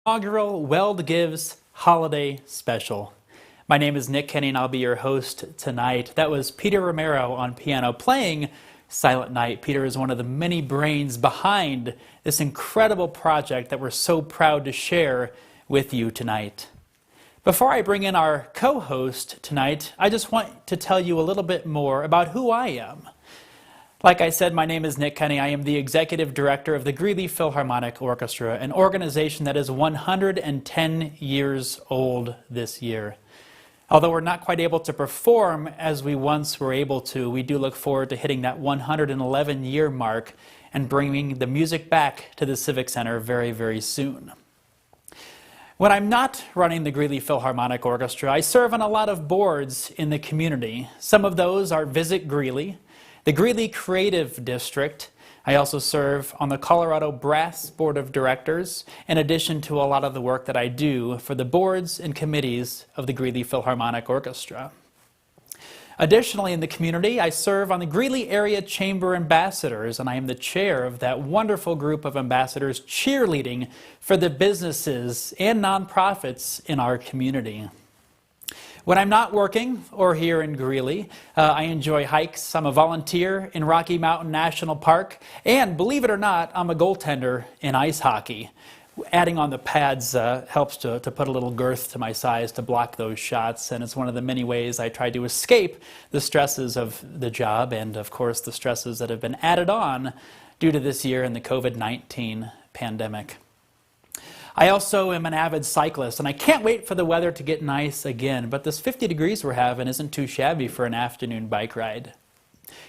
Inaugural Weld Gives Holiday Special. My name is Nick Kenny and I'll be your host tonight. That was Peter Romero on piano playing Silent Night. Peter is one of the many brains behind this incredible project that we're so proud to share with you tonight. Before I bring in our co-host tonight, I just want to tell you a little bit more about who I am. Like I said, my name is Nick Kenny. I am the executive director of the Greeley Philharmonic Orchestra, an organization that is 110 years old this year. Although we're not quite able to perform as we once were able to, we do look forward to hitting that 111-year mark and bringing the music back to the Civic Center very, very soon. When I'm not running the Greeley Philharmonic Orchestra, I serve on a lot of boards in the community. Some of those are Visit Greeley, the Greeley Creative District. I also serve on the Colorado Brass Board of Directors, in addition to a lot of the work that I do for the boards and committees of the Greeley Philharmonic Orchestra. Additionally, in the community, I serve on the Greeley Area Chamber Ambassadors, and I am the chair of that wonderful group of ambassadors cheerleading for the businesses and nonprofits in our community. When I'm not working or here in Greeley, I enjoy hikes. I'm a volunteer in Rocky Mountain National Park, and believe it or not, I'm a goaltender in ice hockey. Adding on the pads helps to put a little girth to my size to block those shots, and it's one of the many ways I try to escape the stresses of the job and, of course, the stresses that have been added on due to this year and the COVID-19 pandemic. I also am an avid cyclist, and I can't wait for the weather to get nice again, but this 50 degrees we're having isn't too shabby for an afternoon bike ride.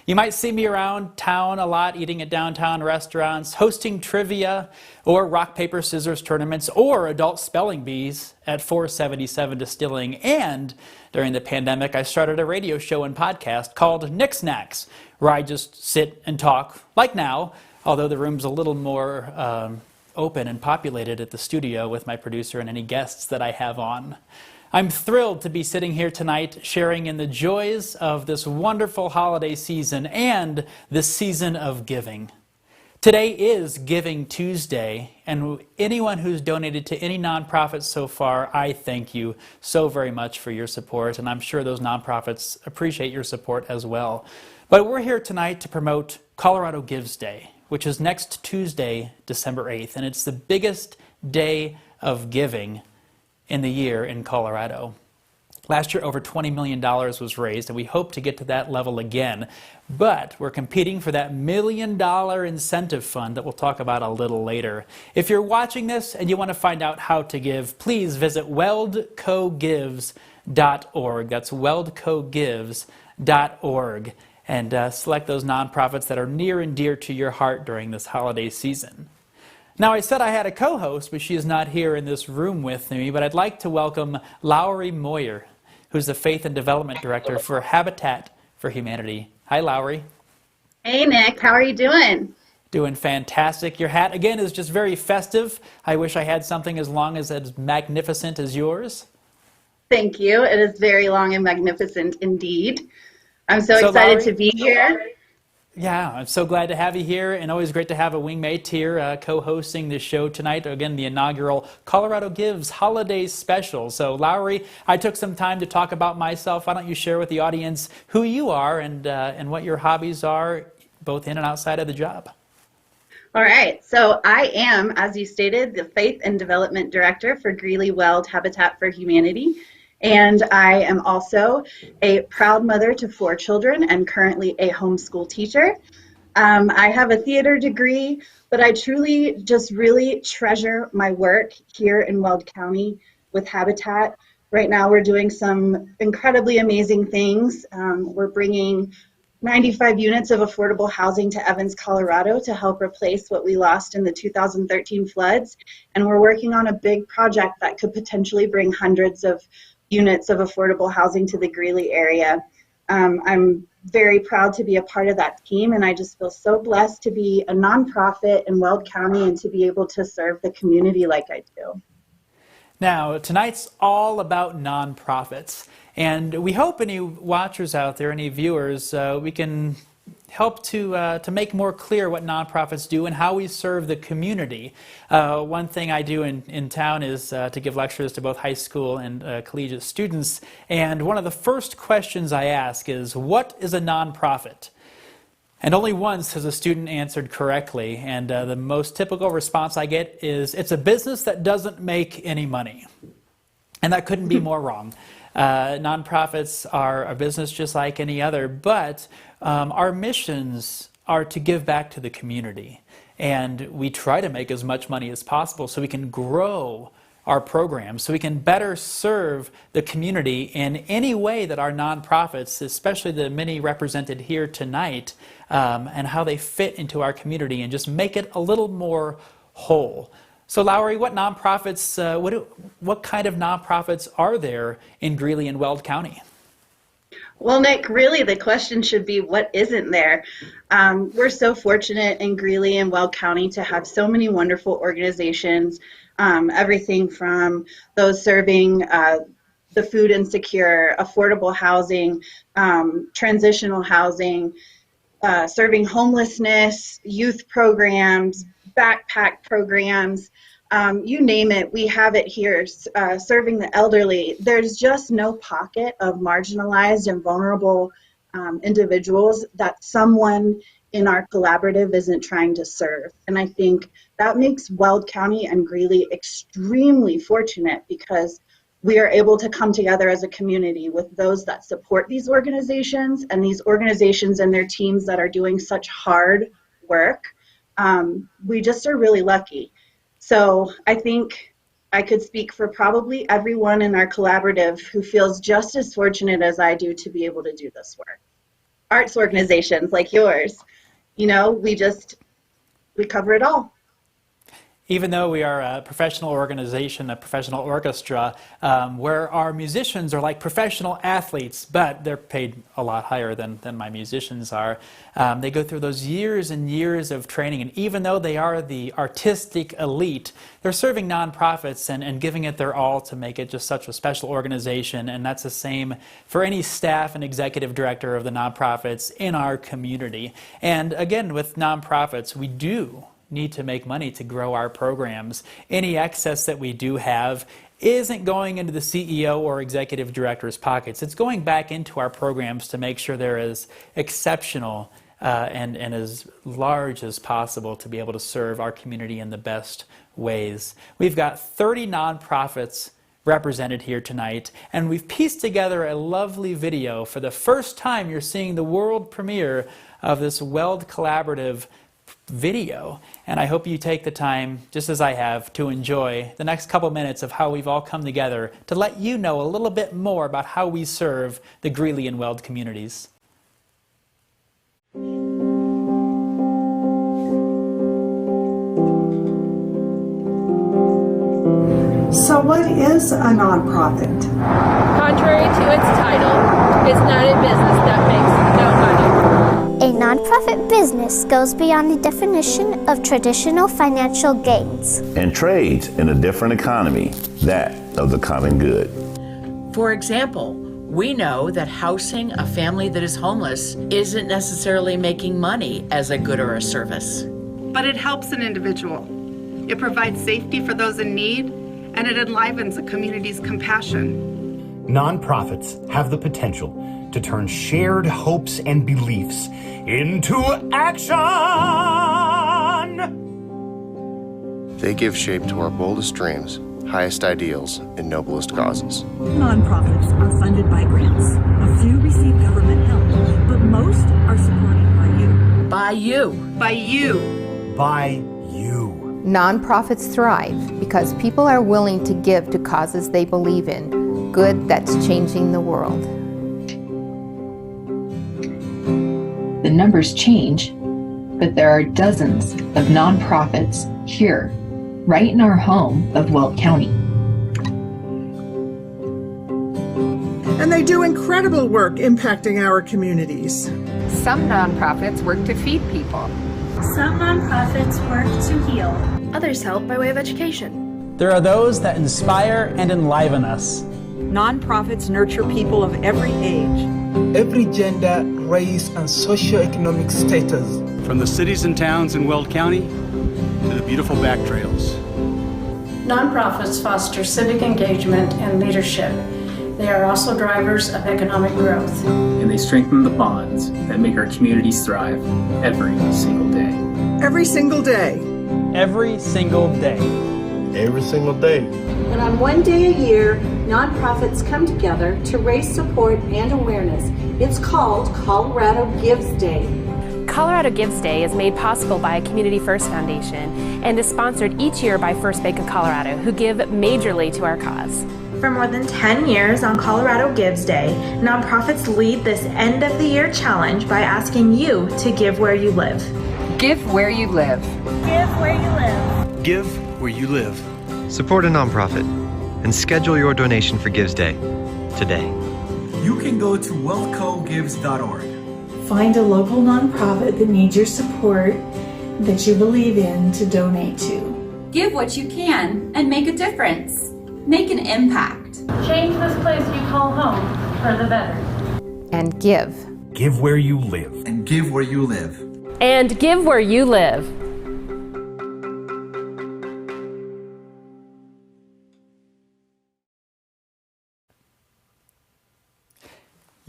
You might see me around town a lot, eating at downtown restaurants, hosting trivia, or rock, paper, scissors tournaments, or adult spelling bees at 477 Distilling. And during the pandemic, I started a radio show and podcast called Nick Snacks, where I just sit and talk, like now, although the room's a little more open and populated at the studio with my producer and any guests that I have on. I'm thrilled to be sitting here tonight sharing in the joys of this wonderful holiday season and this season of giving. Today is Giving Tuesday, and anyone who's donated to any nonprofit so far, I thank you so very much for your support, and I'm sure those nonprofits appreciate your support as well. But we're here tonight to promote Colorado Gives Day, which is next Tuesday, December 8th, and it's the biggest day of giving in the year in Colorado. Last year, over $20 million was raised, and we hope to get to that level again. But we're competing for that $1 million incentive fund that we'll talk about a little later. If you're watching this and you want to find out how to give, please visit weldcogives.org. That's weldcogives.org. And select those nonprofits that are near and dear to your heart during this holiday season. Now, I said I had a co-host, but she is not here in this room with me, but I'd like to welcome Lowry Moyer, who's the Faith and Development Director for Habitat for Humanity. Hi, Lowry. Hey, Nick. How are you doing? Doing fantastic. Your hat, again, is just very festive. I wish I had something as long as magnificent as yours. Thank you. It is very long and magnificent indeed. I'm so excited Lowry, to be here. Yeah, I'm so glad to have you here, and always great to have a wingmate here co-hosting this show tonight. Again, the inaugural Colorado Gives Holiday Special. So, Lowry, I took some time to talk about myself. Why don't you share with the audience who you are and what your hobbies are, both in and outside of the job? All right. So I am, as you stated, the Faith and Development Director for Greeley Weld Habitat for Humanity. And I am also a proud mother to 4 children and currently a homeschool teacher. I have a theater degree, but I truly just really treasure my work here in Weld County with Habitat. Right now we're doing some incredibly amazing things. We're bringing 95 units of affordable housing to Evans, Colorado to help replace what we lost in the 2013 floods. And we're working on a big project that could potentially bring hundreds of units of affordable housing to the Greeley area. I'm very proud to be a part of that team, and I just feel so blessed to be a nonprofit in Weld County and to be able to serve the community like I do. Now, tonight's all about nonprofits, and we hope any watchers out there, any viewers, we can help to make more clear what nonprofits do and how we serve the community. One thing I do in town is to give lectures to both high school and collegiate students, and one of the first questions I ask is, what is a nonprofit? And only once has a student answered correctly, and the most typical response I get is, it's a business that doesn't make any money. And that couldn't be more wrong. Nonprofits are a business just like any other, but our missions are to give back to the community. And we try to make as much money as possible so we can grow our programs so we can better serve the community in any way that our nonprofits, especially the many represented here tonight, and how they fit into our community and just make it a little more whole. So Lowry, what nonprofits, what kind of nonprofits are there in Greeley and Weld County? Well, Nick, really the question should be, what isn't there? We're so fortunate in Greeley and Weld County to have so many wonderful organizations, everything from those serving the food insecure, affordable housing, transitional housing, serving homelessness, youth programs, backpack programs, you name it, we have it here, serving the elderly. There's just no pocket of marginalized and vulnerable individuals that someone in our collaborative isn't trying to serve. And I think that makes Weld County and Greeley extremely fortunate because we are able to come together as a community with those that support these organizations and these organizations and their teams that are doing such hard work. We just are really lucky. So I think I could speak for probably everyone in our collaborative who feels just as fortunate as I do to be able to do this work. Arts organizations like yours, you know, we cover it all. Even though we are a professional organization, a professional orchestra, where our musicians are like professional athletes, but they're paid a lot higher than my musicians are. They go through those years and years of training, and even though they are the artistic elite, they're serving nonprofits and giving it their all to make it just such a special organization, and that's the same for any staff and executive director of the nonprofits in our community. And again, with nonprofits, we do need to make money to grow our programs. Any excess that we do have isn't going into the CEO or executive director's pockets. It's going back into our programs to make sure they're as exceptional and as large as possible to be able to serve our community in the best ways. We've got 30 nonprofits represented here tonight, and we've pieced together a lovely video. For the first time, you're seeing the world premiere of this Weld Collaborative video, and I hope you take the time, just as I have, to enjoy the next couple minutes of how we've all come together to let you know a little bit more about how we serve the Greeley and Weld communities. So what is a nonprofit? Contrary to its title, it's not a business that makes no money. A nonprofit business goes beyond the definition of traditional financial gains and trades in a different economy, that of the common good. For example, we know that housing a family that is homeless isn't necessarily making money as a good or a service. But it helps an individual. It provides safety for those in need, and it enlivens a community's compassion. Nonprofits have the potential to turn shared hopes and beliefs into action. They give shape to our boldest dreams, highest ideals, and noblest causes. Nonprofits are funded by grants. A few receive government help, but most are supported by you. By you. By you. By you. Nonprofits thrive because people are willing to give to causes they believe in, good that's changing the world. The numbers change, but there are dozens of nonprofits here, right in our home of Weld County. And they do incredible work impacting our communities. Some nonprofits work to feed people. Some nonprofits work to heal. Others help by way of education. There are those that inspire and enliven us. Nonprofits nurture people of every age, every gender, race, and socioeconomic status. From the cities and towns in Weld County to the beautiful back trails. Nonprofits foster civic engagement and leadership. They are also drivers of economic growth. And they strengthen the bonds that make our communities thrive every single day. Every single day. Every single day. Every single day. And on one day a year, nonprofits come together to raise support and awareness. It's called Colorado Gives Day. Colorado Gives Day is made possible by Community First Foundation and is sponsored each year by First Bank of Colorado, who give majorly to our cause. For more than 10 years on Colorado Gives Day, nonprofits lead this end of the year challenge by asking you to give where you live. Give where you live. Give where you live. Give where you live. Support a nonprofit and schedule your donation for Gives Day today. You can go to weldcogives.org. Find a local nonprofit that needs your support that you believe in to donate to. Give what you can and make a difference. Make an impact. Change this place you call home for the better. And give. Give where you live. And give where you live. And give where you live.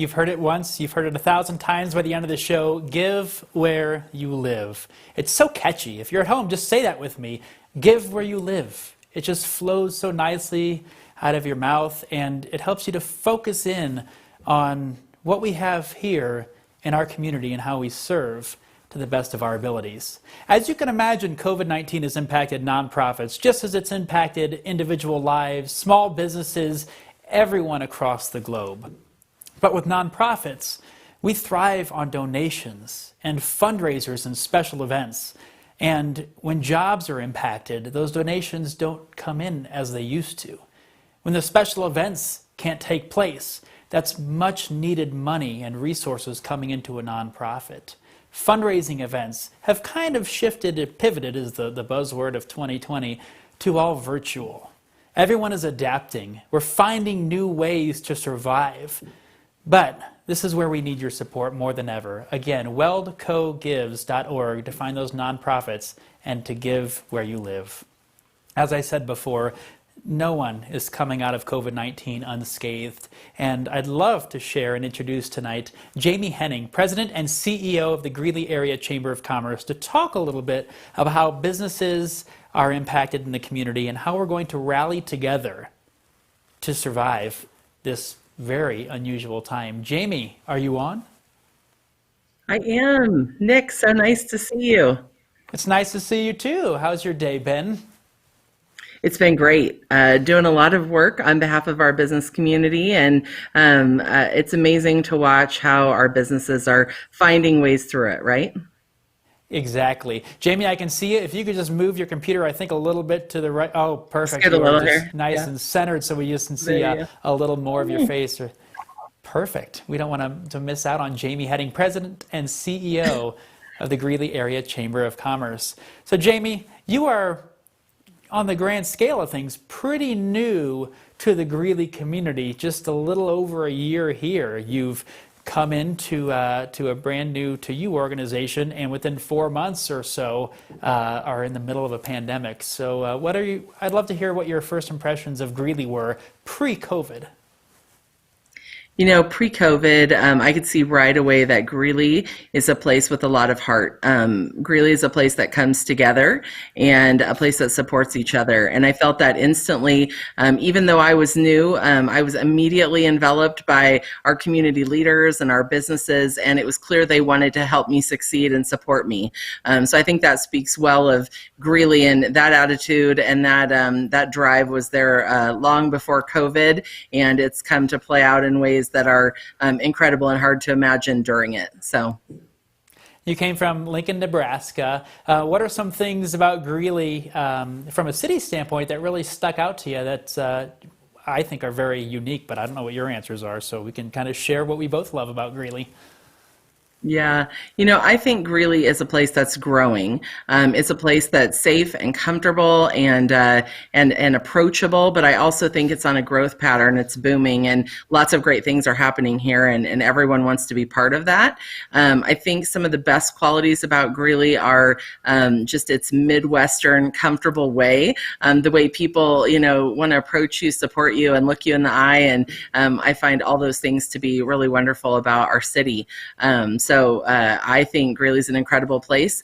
You've heard it once, you've heard it 1,000 times by the end of the show. Give where you live. It's so catchy. If you're at home, just say that with me. Give where you live. It just flows so nicely out of your mouth, and it helps you to focus in on what we have here in our community and how we serve to the best of our abilities. As you can imagine, COVID-19 has impacted nonprofits just as it's impacted individual lives, small businesses, everyone across the globe. But with nonprofits, we thrive on donations and fundraisers and special events. And when jobs are impacted, those donations don't come in as they used to. When the special events can't take place, that's much needed money and resources coming into a nonprofit. Fundraising events have kind of shifted, pivoted is the buzzword of 2020, to all virtual. Everyone is adapting. We're finding new ways to survive. But this is where we need your support more than ever. Again, weldcogives.org to find those nonprofits and to give where you live. As I said before, no one is coming out of COVID-19 unscathed. And I'd love to share and introduce tonight Jamie Henning, President and CEO of the Greeley Area Chamber of Commerce, to talk a little bit about how businesses are impacted in the community and how we're going to rally together to survive this very unusual time. Jamie, are you on? I am. Nick, so nice to see you. It's nice to see you too. How's your day been? It's been great. Doing a lot of work on behalf of our business community, and it's amazing to watch how our businesses are finding ways through it, right? Exactly. Jamie, I can see it. If you could just move your computer, I think, a little bit to the right. Oh, perfect. Get a little here. Nice and centered so we just can see a little more of your face. Perfect. We don't want to miss out on Jamie Henning, President and CEO of the Greeley Area Chamber of Commerce. So Jamie, you are, on the grand scale of things, pretty new to the Greeley community, just a little over a year here. You've come into to a brand new to you organization, and within 4 months or so are in the middle of a pandemic. So I'd love to hear what your first impressions of Greeley were pre-COVID. You know, pre-COVID, I could see right away that Greeley is a place with a lot of heart. Greeley is a place that comes together and a place that supports each other. And I felt that instantly. Even though I was new, I was immediately enveloped by our community leaders and our businesses, and it was clear they wanted to help me succeed and support me. So I think that speaks well of Greeley, and that attitude and that drive was there long before COVID, and it's come to play out in ways that are incredible and hard to imagine during it. So, you came from Lincoln, Nebraska. What are some things about Greeley from a city standpoint that really stuck out to you that I think are very unique, but I don't know what your answers are, so we can kind of share what we both love about Greeley. Yeah, you know, I think Greeley is a place that's growing. It's a place that's safe and comfortable and approachable, but I also think it's on a growth pattern. It's booming, and lots of great things are happening here, and everyone wants to be part of that. I think some of the best qualities about Greeley are just its Midwestern comfortable way, the way people, you know, want to approach you, support you, and look you in the eye, and I find all those things to be really wonderful about our city. So I think Greeley's an incredible place.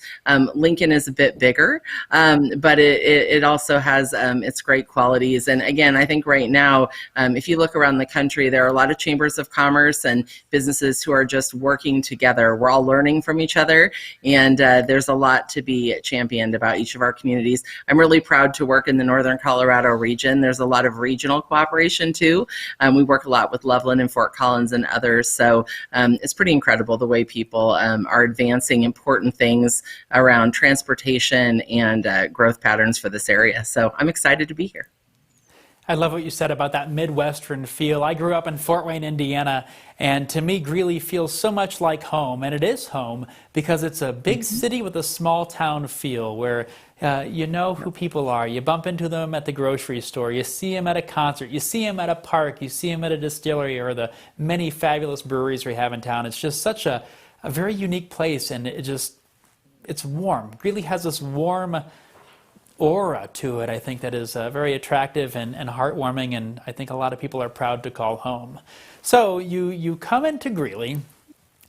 Lincoln is a bit bigger, but it also has its great qualities. And again, I think right now, if you look around the country, there are a lot of chambers of commerce and businesses who are just working together. We're all learning from each other, and there's a lot to be championed about each of our communities. I'm really proud to work in the Northern Colorado region. There's a lot of regional cooperation too. We work a lot with Loveland and Fort Collins and others. So it's pretty incredible the way people are advancing important things around transportation and growth patterns for this area. So I'm excited to be here. I love what you said about that Midwestern feel. I grew up in Fort Wayne, Indiana, and to me, Greeley feels so much like home, and it is home because it's a big city with a small town feel where you know who people are. You bump into them at the grocery store. You see them at a concert. You see them at a park. You see them at a distillery or the many fabulous breweries we have in town. It's just such a very unique place, and it's warm. Greeley has this warm aura to it, I think, that is very attractive and heartwarming, and I think a lot of people are proud to call home. So you come into Greeley,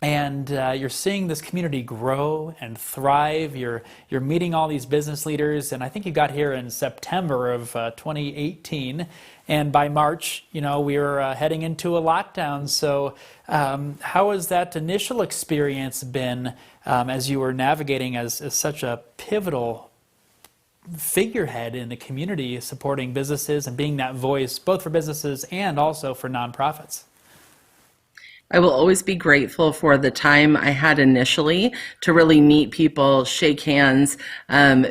and you're seeing this community grow and thrive. You're meeting all these business leaders, and I think you got here in September of 2018, and by March, we were heading into a lockdown. So how has that initial experience been as you were navigating as such a pivotal figurehead in the community, supporting businesses and being that voice both for businesses and also for nonprofits? I will always be grateful for the time I had initially to really meet people, shake hands,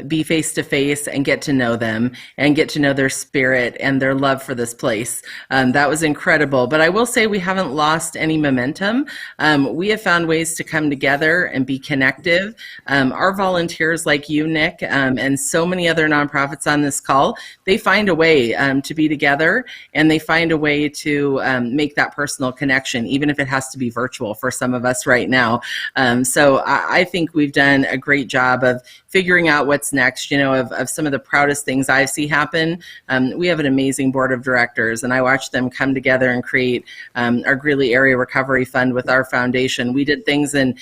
be face to face, and get to know them and get to know their spirit and their love for this place. That was incredible. But I will say we haven't lost any momentum. We have found ways to come together and be connective. Our volunteers like you, Nick, and so many other nonprofits on this call, they find a way to be together, and they find a way to make that personal connection, even if it has to be virtual for some of us right now. So I think we've done a great job of figuring out what's next. Of some of the proudest things I see happen. We have an amazing board of directors, and I watched them come together and create our Greeley Area Recovery Fund with our foundation. We did things in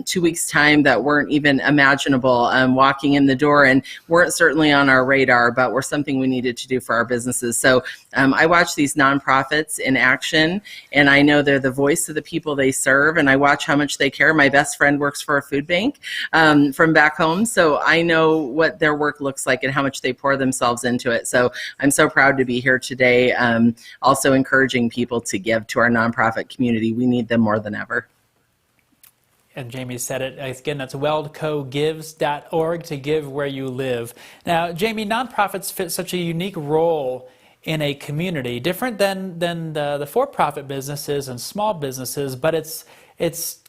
2 weeks' time that weren't even imaginable walking in the door, and weren't certainly on our radar, but were something we needed to do for our businesses. So I watch these nonprofits in action, and I know they're the voice of the people they serve, and I watch how much they care. My best friend works for a food bank from back home, so I know what their work looks like and how much they pour themselves into it. So I'm so proud to be here today, also encouraging people to give to our nonprofit community. We need them more than ever. And Jamie said it again, that's weldcogives.org, to give where you live. Now, Jamie, nonprofits fit such a unique role in a community, different than the for-profit businesses and small businesses, but it's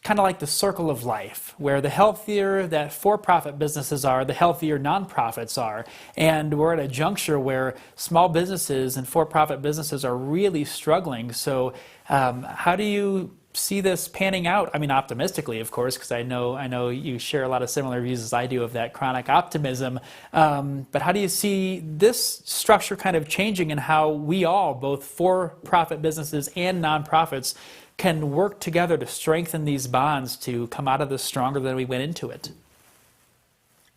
kind of like the circle of life, where the healthier that for-profit businesses are, the healthier nonprofits are. And we're at a juncture where small businesses and for-profit businesses are really struggling. So how do you see this panning out? I mean, optimistically, of course, because I know you share a lot of similar views as I do of that chronic optimism. But how do you see this structure kind of changing, and how we all, both for-profit businesses and nonprofits, can work together to strengthen these bonds to come out of this stronger than we went into it?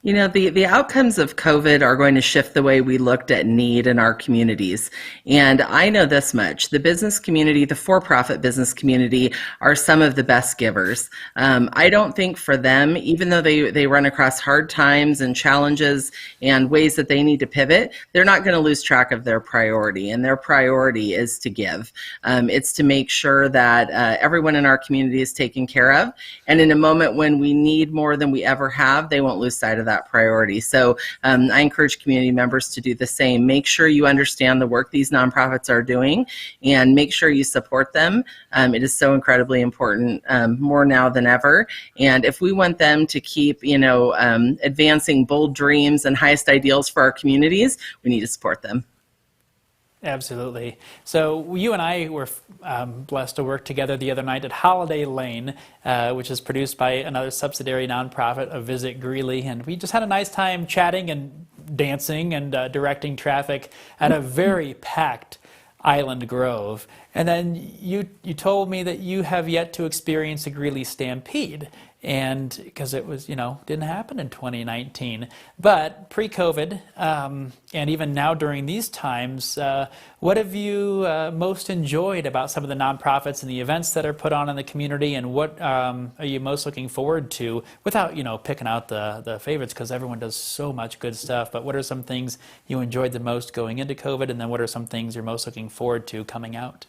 The outcomes of COVID are going to shift the way we looked at need in our communities. And I know this much: the business community, the for-profit business community, are some of the best givers. I don't think for them, even though they run across hard times and challenges and ways that they need to pivot, they're not going to lose track of their priority. And their priority is to give. It's to make sure that everyone in our community is taken care of. And in a moment when we need more than we ever have, they won't lose sight of that priority. So I encourage community members to do the same. Make sure you understand the work these nonprofits are doing, and make sure you support them. It is so incredibly important, more now than ever. And if we want them to keep, advancing bold dreams and highest ideals for our communities, we need to support them. Absolutely. So you and I were blessed to work together the other night at Holiday Lane, which is produced by another subsidiary nonprofit, A Visit Greeley, and we just had a nice time chatting and dancing and directing traffic at a very packed Island Grove. And then you told me that you have yet to experience a Greeley Stampede, and because it was, didn't happen in 2019. But pre-COVID, and even now during these times, what have you most enjoyed about some of the nonprofits and the events that are put on in the community, and what are you most looking forward to, without, picking out the favorites, because everyone does so much good stuff, but what are some things you enjoyed the most going into COVID, and then what are some things you're most looking forward to coming out?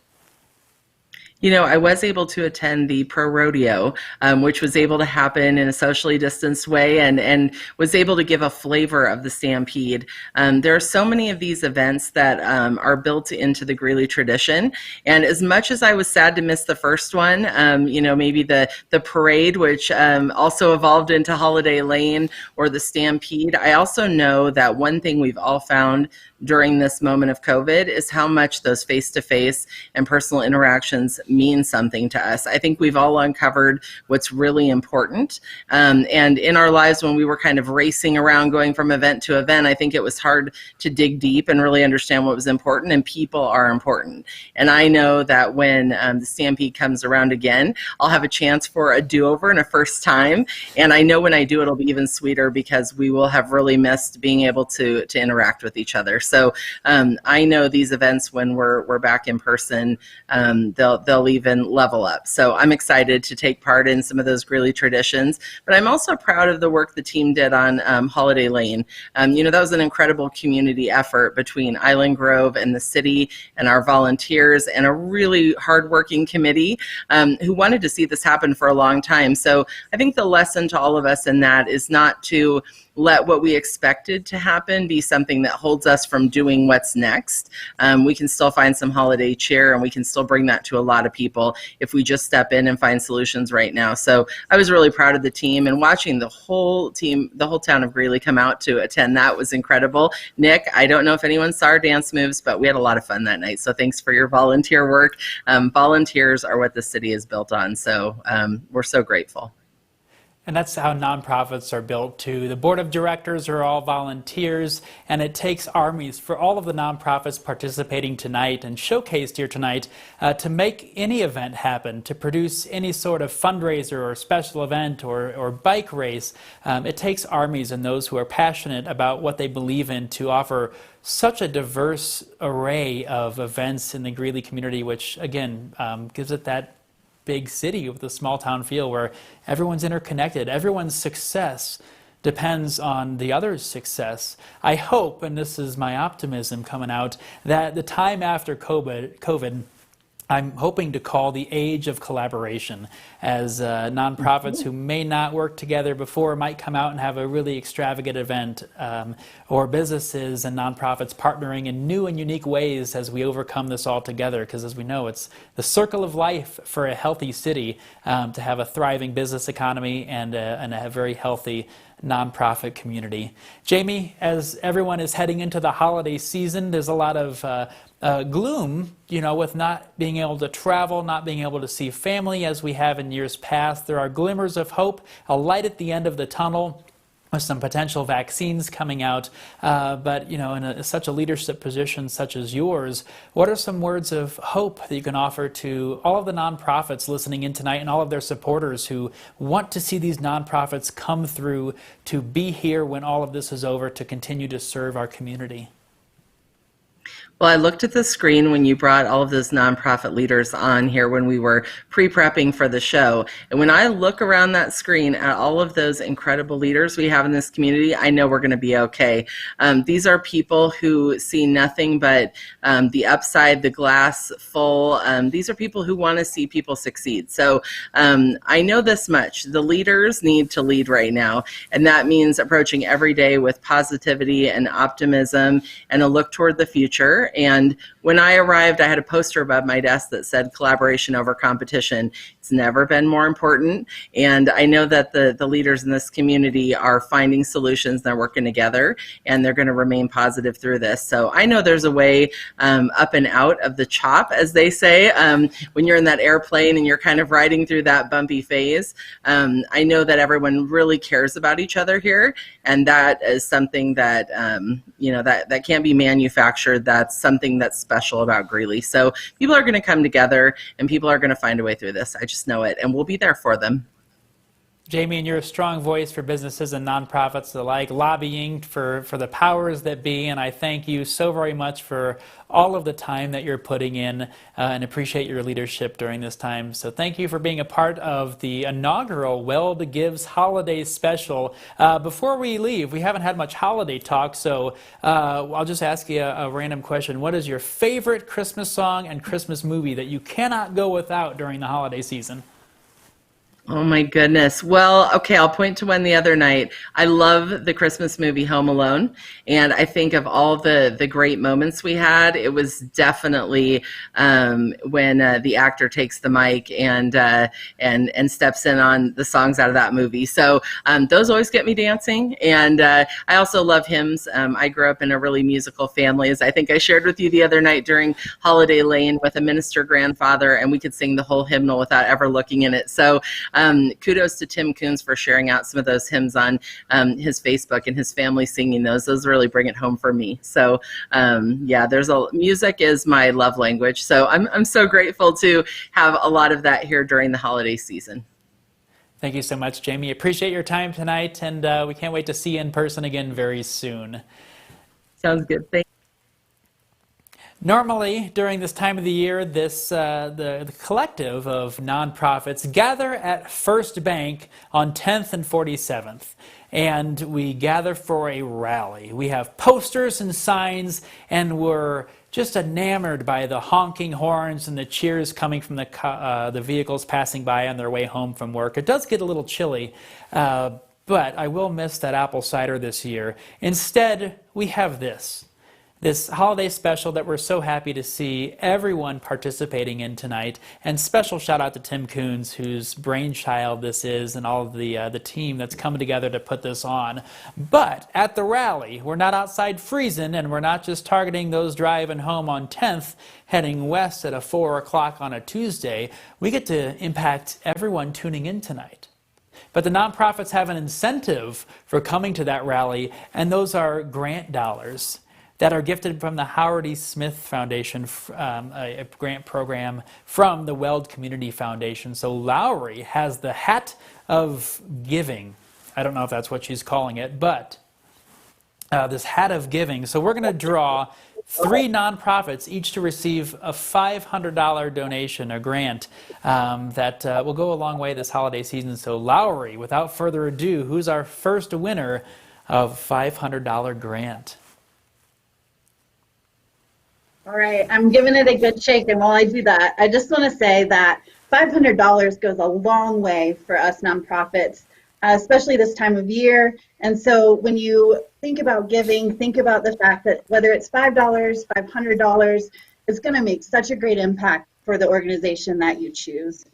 I was able to attend the Pro Rodeo, which was able to happen in a socially distanced way, and was able to give a flavor of the Stampede. There are so many of these events that are built into the Greeley tradition, and as much as I was sad to miss the first one, maybe the parade, which also evolved into Holiday Lane, or the Stampede, I also know that one thing we've all found during this moment of COVID is how much those face-to-face and personal interactions mean something to us. I think we've all uncovered what's really important. And in our lives, when we were kind of racing around going from event to event, I think it was hard to dig deep and really understand what was important, and people are important. And I know that when the Stampede comes around again, I'll have a chance for a do-over and a first time. And I know when I do, it'll be even sweeter, because we will have really missed being able to interact with each other. So I know these events, when we're back in person, they'll even level up. So I'm excited to take part in some of those Greeley traditions, but I'm also proud of the work the team did on Holiday Lane. That was an incredible community effort between Island Grove and the city and our volunteers and a really hardworking committee who wanted to see this happen for a long time. So I think the lesson to all of us in that is not to let what we expected to happen be something that holds us from doing what's next. We can still find some holiday cheer, and we can still bring that to a lot of people if we just step in and find solutions right now. So I was really proud of the team, and watching the whole team, the whole town of Greeley, come out to attend that was incredible. Nick, I don't know if anyone saw our dance moves, but we had a lot of fun that night. So thanks for your volunteer work. Volunteers are what the city is built on. So we're so grateful. And that's how nonprofits are built too. The board of directors are all volunteers, and it takes armies for all of the nonprofits participating tonight and showcased here tonight to make any event happen, to produce any sort of fundraiser or special event or bike race. It takes armies and those who are passionate about what they believe in to offer such a diverse array of events in the Greeley community, which again gives it that big city with a small town feel where everyone's interconnected. Everyone's success depends on the other's success. I hope, and this is my optimism coming out, that the time after COVID, I'm hoping to call the age of collaboration, as nonprofits who may not work together before might come out and have a really extravagant event, or businesses and nonprofits partnering in new and unique ways as we overcome this all together, because as we know, it's the circle of life for a healthy city to have a thriving business economy and a very healthy nonprofit community. Jamie, as everyone is heading into the holiday season, there's a lot of gloom, with not being able to travel, not being able to see family as we have in years past. There are glimmers of hope, a light at the end of the tunnel, with some potential vaccines coming out. But, in such a leadership position such as yours, what are some words of hope that you can offer to all of the nonprofits listening in tonight and all of their supporters who want to see these nonprofits come through to be here when all of this is over to continue to serve our community? Well, I looked at the screen when you brought all of those nonprofit leaders on here when we were pre-prepping for the show. And when I look around that screen at all of those incredible leaders we have in this community, I know we're going to be okay. These are people who see nothing but the upside, the glass full. These are people who want to see people succeed. So I know this much. The leaders need to lead right now. And that means approaching every day with positivity and optimism and a look toward the future. And when I arrived, I had a poster above my desk that said collaboration over competition. It's never been more important. And I know that the leaders in this community are finding solutions. They're working together, and they're going to remain positive through this. So I know there's a way up and out of the chop, as they say, when you're in that airplane and you're kind of riding through that bumpy phase. I know that everyone really cares about each other here, and that is something that, that can't be manufactured. That's that's something that's special about Greeley. So people are going to come together and people are going to find a way through this. I just know it, and we'll be there for them. Jamie, and you're a strong voice for businesses and nonprofits alike, lobbying for the powers that be, and I thank you so very much for all of the time that you're putting in and appreciate your leadership during this time. So thank you for being a part of the inaugural Weld Gives Holiday Special. Before we leave, we haven't had much holiday talk, so I'll just ask you a random question. What is your favorite Christmas song and Christmas movie that you cannot go without during the holiday season? Oh my goodness. Well, okay, I'll point to one the other night. I love the Christmas movie Home Alone, and I think of all the great moments we had. It was definitely when the actor takes the mic and steps in on the songs out of that movie. So those always get me dancing, and I also love hymns. I grew up in a really musical family, as I think I shared with you the other night during Holiday Lane with a minister grandfather, and we could sing the whole hymnal without ever looking in it. So kudos to Tim Coons for sharing out some of those hymns on his Facebook and his family singing those. Those really bring it home for me. So yeah, music is my love language. So I'm so grateful to have a lot of that here during the holiday season. Thank you so much, Jamie. Appreciate your time tonight, and we can't wait to see you in person again very soon. Sounds good. Thank you. Normally, during this time of the year, the collective of nonprofits gather at First Bank on 10th and 47th, and we gather for a rally. We have posters and signs, and we're just enamored by the honking horns and the cheers coming from the vehicles passing by on their way home from work. It does get a little chilly, but I will miss that apple cider this year. Instead, we have this holiday special that we're so happy to see everyone participating in tonight. And special shout out to Tim Coons, whose brainchild this is, and all of the team that's coming together to put this on. But at the rally, we're not outside freezing, and we're not just targeting those driving home on 10th, heading west at 4 o'clock on a Tuesday. We get to impact everyone tuning in tonight. But the nonprofits have an incentive for coming to that rally, and those are grant dollars that are gifted from the Howard E. Smith Foundation, a grant program from the Weld Community Foundation. So Lowry has the hat of giving. I don't know if that's what she's calling it, but this hat of giving. So we're going to draw 3 nonprofits, each to receive a $500 donation, a grant that will go a long way this holiday season. So Lowry, without further ado, who's our first winner of $500 grant? All right, I'm giving it a good shake, and while I do that, I just want to say that $500 goes a long way for us nonprofits, especially this time of year. And so when you think about giving, think about the fact that whether it's $5, $500, it's going to make such a great impact for the organization that you choose.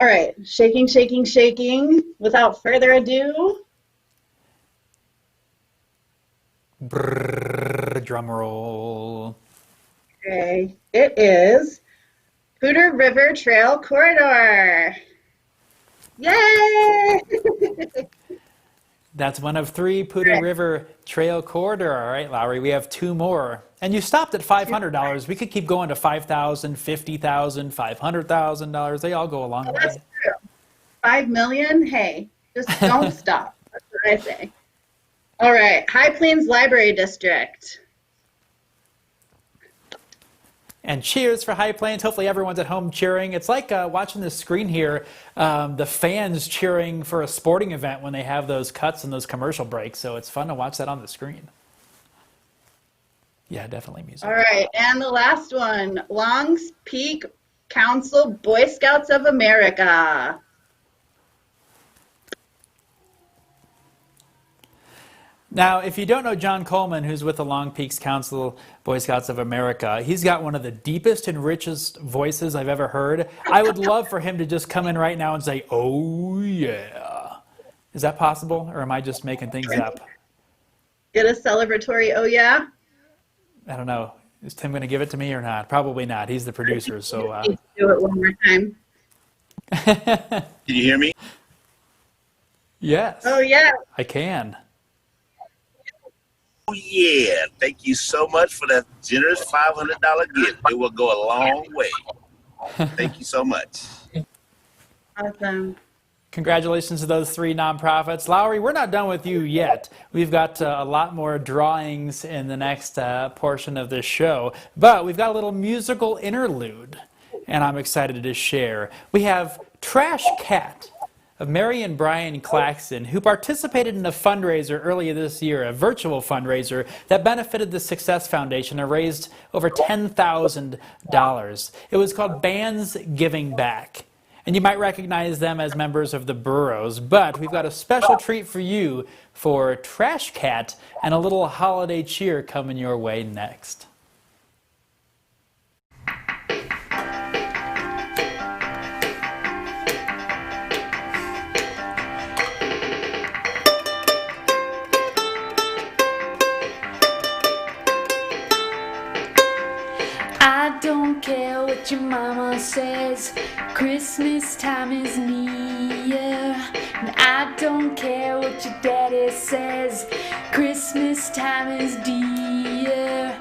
All right, shaking, shaking, shaking. Without further ado. Brrr, drum roll. Okay, it is Poudre River Trail Corridor. Yay! That's one of 3 Poudre River Trail Corridor. All right, Lowry, we have 2 more. And you stopped at $500. We could keep going to $5,000, $50,000, $500,000. They all go a long way. That's true. 5 million? Hey, just don't stop. That's what I say. All right, High Plains Library District. And cheers for High Plains. Hopefully everyone's at home cheering. It's like watching the screen here, the fans cheering for a sporting event when they have those cuts and those commercial breaks. So it's fun to watch that on the screen. Yeah, definitely music. All right, and the last one, Longs Peak Council Boy Scouts of America. Now, if you don't know John Coleman, who's with the Long Peaks Council Boy Scouts of America, he's got one of the deepest and richest voices I've ever heard. I would love for him to just come in right now and say, "Oh, yeah." Is that possible, or am I just making things up? Get a celebratory, oh, yeah? I don't know. Is Tim going to give it to me or not? Probably not. He's the producer, so... Do it one more time. Can you hear me? Yes. Oh, yeah. I can. yeah. Thank you so much for that generous $500 gift. It will go a long way. Thank you so much. Awesome. Congratulations to those 3 nonprofits. Lowry, we're not done with you yet. We've got a lot more drawings in the next portion of this show, but we've got a little musical interlude, and I'm excited to share. We have Trash Cat of Mary and Brian Claxton, who participated in a fundraiser earlier this year, a virtual fundraiser that benefited the Success Foundation and raised over $10,000. It was called Bands Giving Back. And you might recognize them as members of the Burrows, but we've got a special treat for you for Trash Cat and a little holiday cheer coming your way next. I don't care what your mama says, Christmas time is near. And I don't care what your daddy says, Christmas time is dear.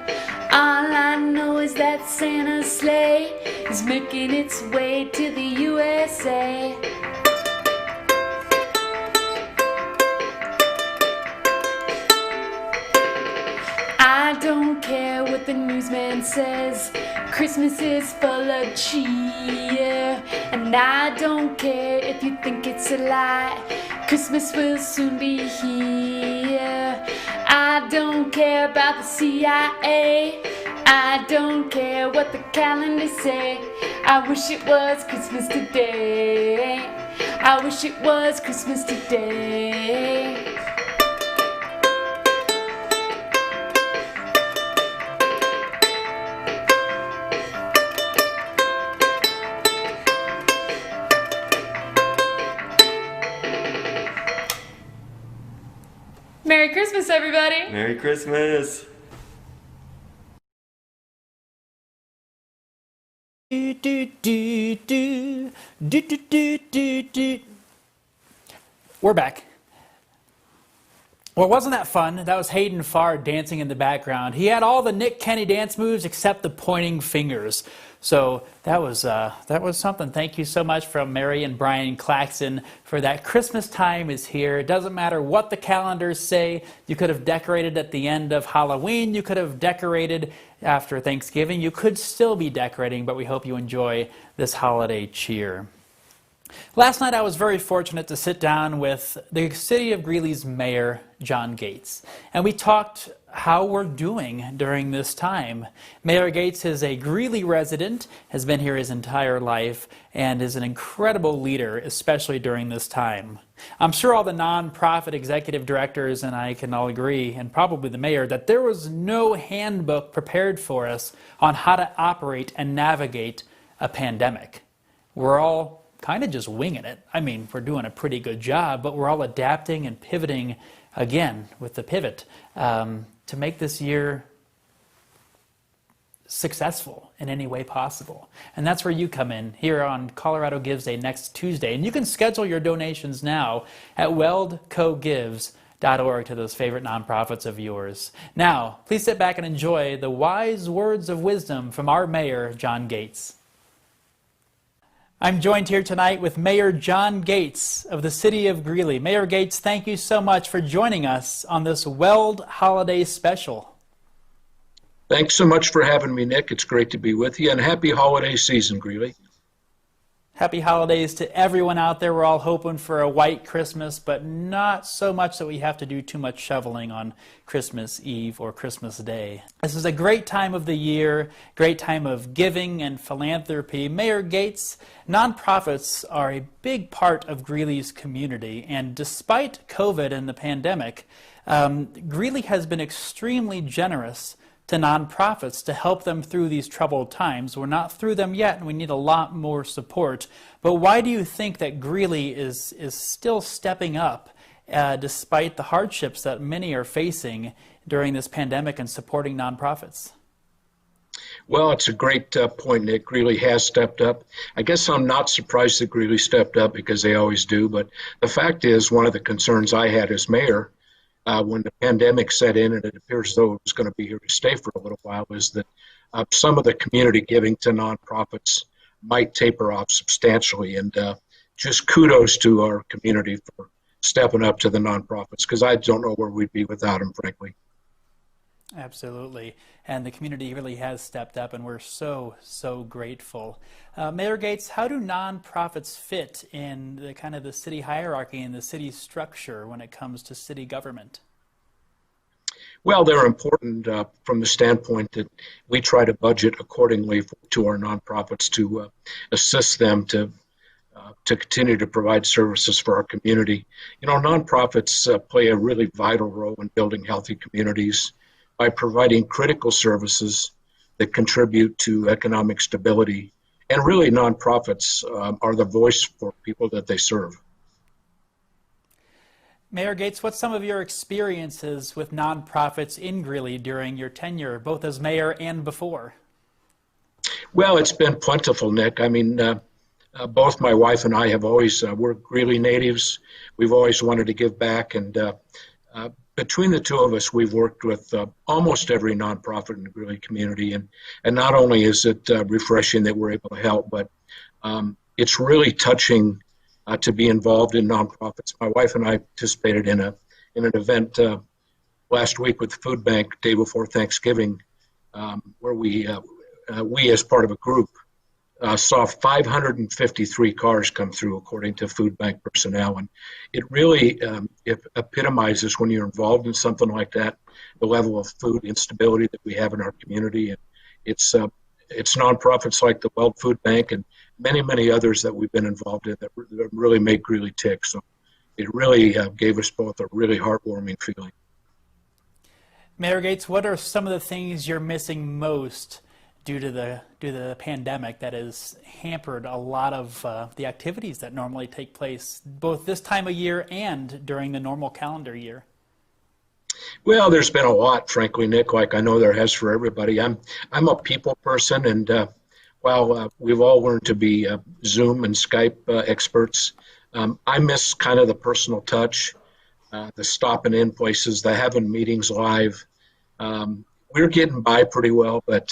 All I know is that Santa's sleigh is making its way to the USA. I don't care what the newsman says, Christmas is full of cheer. And I don't care if you think it's a lie, Christmas will soon be here. I don't care about the CIA, I don't care what the calendar say. I wish it was Christmas today, I wish it was Christmas today. Merry Christmas, everybody! Merry Christmas! We're back. Well, wasn't that fun? That was Hayden Farr dancing in the background. He had all the Nick Kenny dance moves except the pointing fingers. So that was something. Thank you so much from Mary and Brian Claxton for that. Christmas time is here. It doesn't matter what the calendars say. You could have decorated at the end of Halloween. You could have decorated after Thanksgiving. You could still be decorating, but we hope you enjoy this holiday cheer. Last night I was very fortunate to sit down with the City of Greeley's Mayor, John Gates, and we talked how we're doing during this time. Mayor Gates is a Greeley resident, has been here his entire life, and is an incredible leader, especially during this time. I'm sure all the nonprofit executive directors and I can all agree, and probably the mayor, that there was no handbook prepared for us on how to operate and navigate a pandemic. We're all kind of just winging it. I mean, we're doing a pretty good job, but we're all adapting and pivoting again with the pivot to make this year successful in any way possible. And that's where you come in here on Colorado Gives Day next Tuesday. And you can schedule your donations now at weldcogives.org to those favorite nonprofits of yours. Now, please sit back and enjoy the wise words of wisdom from our mayor, John Gates. I'm joined here tonight with Mayor John Gates of the City of Greeley. Mayor Gates, thank you so much for joining us on this Weld Holiday Special. Thanks so much for having me, Nick. It's great to be with you, and happy holiday season, Greeley. Happy holidays to everyone out there. We're all hoping for a white Christmas, but not so much that we have to do too much shoveling on Christmas Eve or Christmas Day. This is a great time of the year, great time of giving and philanthropy. Mayor Gates, nonprofits are a big part of Greeley's community, and despite COVID and the pandemic, Greeley has been extremely generous to nonprofits to help them through these troubled times. We're not through them yet, and we need a lot more support. But why do you think that Greeley is still stepping up despite the hardships that many are facing during this pandemic and supporting nonprofits? Well, it's a great point, Nick. Greeley has stepped up. I guess I'm not surprised that Greeley stepped up because they always do. But the fact is, one of the concerns I had as mayor when the pandemic set in, and it appears as though it was going to be here to stay for a little while, is that some of the community giving to nonprofits might taper off substantially. And just kudos to our community for stepping up to the nonprofits, because I don't know where we'd be without them, frankly. Absolutely. And the community really has stepped up, and we're so grateful. Mayor Gates, how do nonprofits fit in the kind of the city hierarchy and the city structure when it comes to city government? Well, they're important from the standpoint that we try to budget accordingly to our nonprofits to assist them to continue to provide services for our community. You know, nonprofits play a really vital role in building healthy communities by providing critical services that contribute to economic stability. And really, nonprofits are the voice for people that they serve. Mayor Gates, what's some of your experiences with nonprofits in Greeley during your tenure, both as mayor and before? Well, it's been plentiful, Nick. I mean, both my wife and I have always, we're Greeley natives. We've always wanted to give back, and between the two of us, we've worked with almost every nonprofit in the Greeley community, and not only is it refreshing that we're able to help, but it's really touching to be involved in nonprofits. My wife and I participated in an event last week with the food bank, day before Thanksgiving, where we as part of a group saw 553 cars come through, according to food bank personnel. And it really it epitomizes, when you're involved in something like that, the level of food instability that we have in our community. And it's nonprofits like the Weld Food Bank and many others that we've been involved in that really make Greeley tick. So it really gave us both a really heartwarming feeling. Mayor Gates, what are some of the things you're missing most due to the pandemic that has hampered a lot of the activities that normally take place both this time of year and during the normal calendar year? Well, there's been a lot, frankly, Nick, like I know there has for everybody. I'm a people person, and while we've all learned to be Zoom and Skype experts, I miss kind of the personal touch, the stopping in places, the having meetings live. We're getting by pretty well, but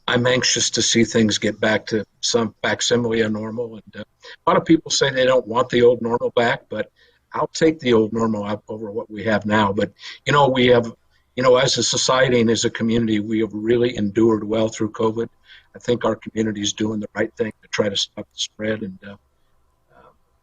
I'm anxious to see things get back to some facsimile of normal. And a lot of people say they don't want the old normal back, but I'll take the old normal up over what we have now. But, we have, as a society and as a community, we have really endured well through COVID. I think our community is doing the right thing to try to stop the spread. And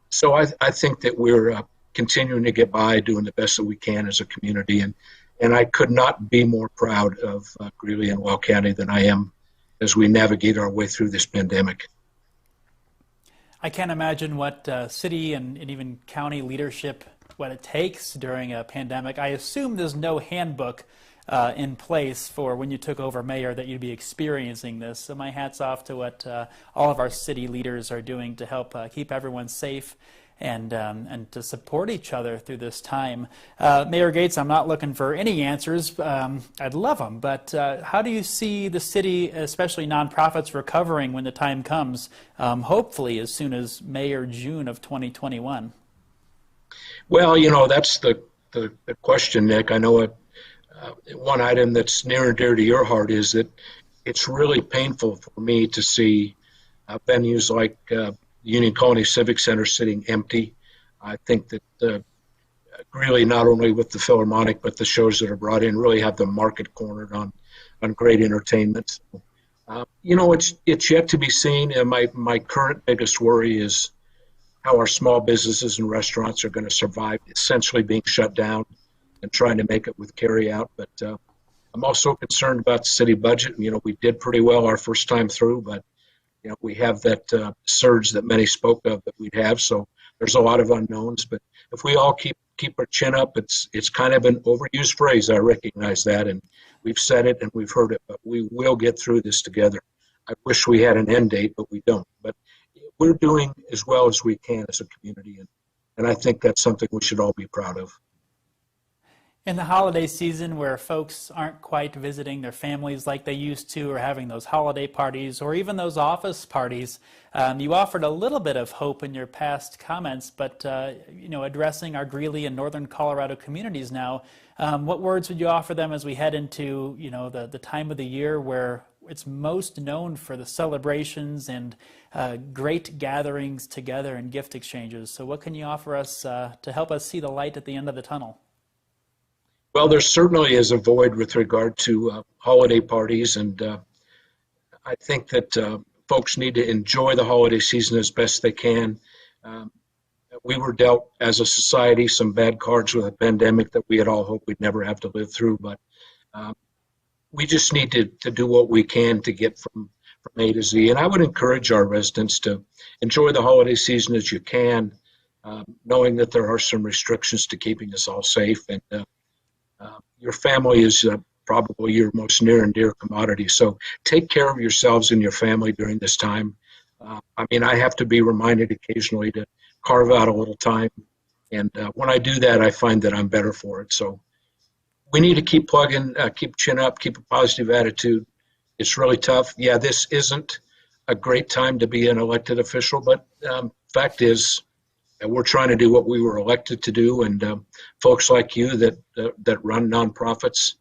so I think that we're continuing to get by, doing the best that we can as a community. And I could not be more proud of Greeley and Weld County than I am as we navigate our way through this pandemic. I can't imagine what city and even county leadership, what it takes during a pandemic. I assume there's no handbook in place for when you took over mayor that you'd be experiencing this. So my hat's off to what all of our city leaders are doing to help keep everyone safe and to support each other through this time. Mayor Gates, I'm not looking for any answers. I'd love them, but how do you see the city, especially nonprofits, recovering when the time comes, hopefully as soon as May or June of 2021? Well, that's the question, Nick. I know one item that's near and dear to your heart is that it's really painful for me to see venues like Union Colony Civic Center sitting empty. I think that Greeley, not only with the Philharmonic, but the shows that are brought in, really have the market cornered on great entertainment. It's yet to be seen. And my current biggest worry is how our small businesses and restaurants are going to survive essentially being shut down and trying to make it with carry out. But I'm also concerned about the city budget. We did pretty well our first time through, but we have that surge that many spoke of that we'd have. So there's a lot of unknowns, but if we all keep our chin up, it's kind of an overused phrase. I recognize that, and we've said it and we've heard it, but we will get through this together. I wish we had an end date, but we don't. But we're doing as well as we can as a community, and I think that's something we should all be proud of. In the holiday season where folks aren't quite visiting their families like they used to, or having those holiday parties or even those office parties, you offered a little bit of hope in your past comments, but addressing our Greeley and northern Colorado communities now, what words would you offer them as we head into the time of the year where it's most known for the celebrations and great gatherings together and gift exchanges? So what can you offer us to help us see the light at the end of the tunnel? Well, there certainly is a void with regard to holiday parties, and I think that folks need to enjoy the holiday season as best they can. We were dealt as a society some bad cards with a pandemic that we had all hoped we'd never have to live through, but we just need to do what we can to get from A to Z. And I would encourage our residents to enjoy the holiday season as you can, knowing that there are some restrictions to keeping us all safe. And your family is probably your most near and dear commodity. So take care of yourselves and your family during this time. I have to be reminded occasionally to carve out a little time. And when I do that, I find that I'm better for it. So we need to keep plugging, keep chin up, keep a positive attitude. It's really tough. Yeah, this isn't a great time to be an elected official, but fact is, we're trying to do what we were elected to do, and folks like you that run nonprofits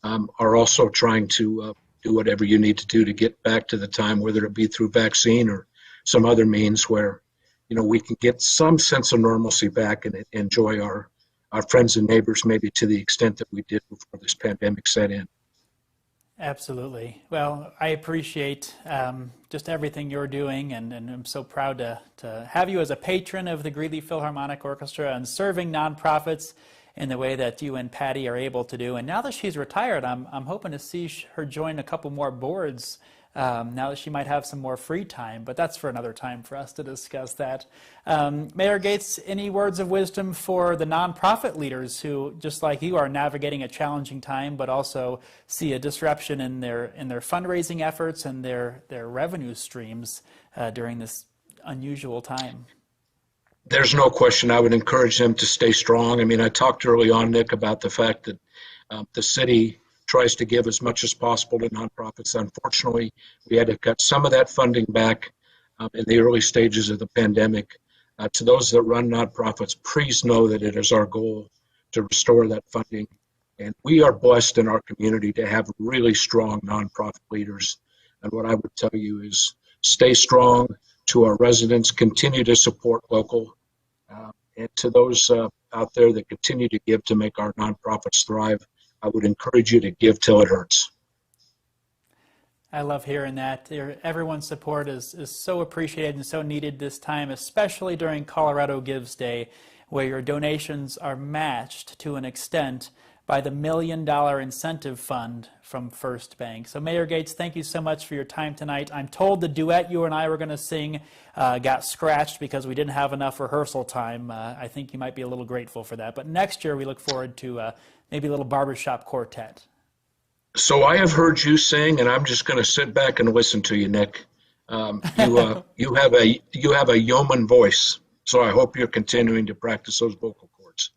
are also trying to do whatever you need to do to get back to the time, whether it be through vaccine or some other means where we can get some sense of normalcy back and enjoy our friends and neighbors maybe to the extent that we did before this pandemic set in. Absolutely. Well, I appreciate just everything you're doing, and I'm so proud to have you as a patron of the Greeley Philharmonic Orchestra and serving nonprofits in the way that you and Patty are able to do. And now that she's retired, I'm hoping to see her join a couple more boards now that she might have some more free time, but that's for another time for us to discuss that. Mayor Gates, any words of wisdom for the nonprofit leaders who, just like you, are navigating a challenging time, but also see a disruption in their fundraising efforts and their revenue streams during this unusual time? There's no question. I would encourage them to stay strong. I talked early on, Nick, about the fact that the city tries to give as much as possible to nonprofits. Unfortunately, we had to cut some of that funding back in the early stages of the pandemic. To those that run nonprofits, please know that it is our goal to restore that funding. And we are blessed in our community to have really strong nonprofit leaders. And what I would tell you is stay strong. To our residents, continue to support local. And to those out there that continue to give to make our nonprofits thrive, I would encourage you to give till it hurts. I love hearing that. Everyone's support is so appreciated and so needed this time, especially during Colorado Gives Day, where your donations are matched to an extent by the $1 million incentive fund from First Bank. So Mayor Gates, thank you so much for your time tonight. I'm told the duet you and I were going to sing got scratched because we didn't have enough rehearsal time. I think you might be a little grateful for that. But next year we look forward to maybe a little barbershop quartet. So I have heard you sing, and I'm just going to sit back and listen to you, Nick. You have a yeoman voice, so I hope you're continuing to practice those vocal cords.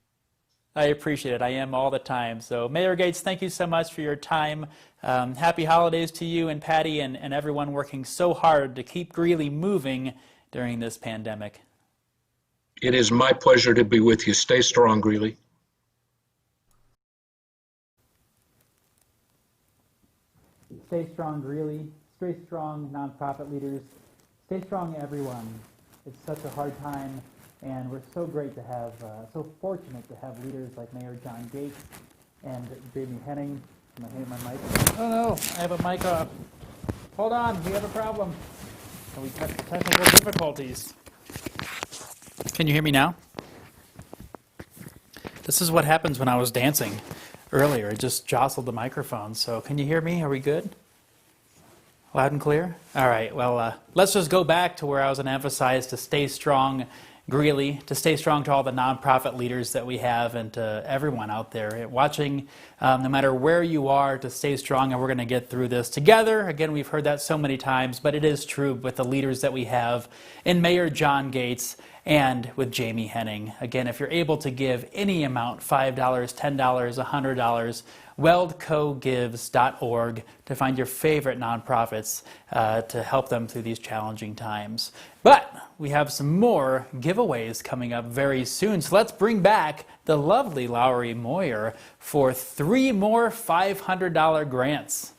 I appreciate it. I am all the time. So Mayor Gates, thank you so much for your time. Happy holidays to you and Patty and everyone working so hard to keep Greeley moving during this pandemic. It is my pleasure to be with you. Stay strong, Greeley. Stay strong, Greeley. Stay strong, nonprofit leaders. Stay strong, everyone. It's such a hard time, and we're so great to have, so fortunate to have leaders like Mayor John Gates and Jamie Henning. Am I hitting my mic? Oh no, I have a mic off. Hold on, we have a problem. And we had technical difficulties. Can you hear me now? This is what happens when I was dancing earlier. It just jostled the microphone. So can you hear me? Are we good? Loud and clear? All right, well, let's just go back to where I was going to emphasize to stay strong, Greeley, to stay strong to all the nonprofit leaders that we have and to everyone out there watching, no matter where you are, to stay strong, and we're going to get through this together. Again, we've heard that so many times, but it is true with the leaders that we have in Mayor John Gates and with Jamie Henning. Again, if you're able to give any amount, $5, $10, $100, weldcogives.org to find your favorite nonprofits to help them through these challenging times. But we have some more giveaways coming up very soon, so let's bring back the lovely Lowry Moyer for 3 more $500 grants.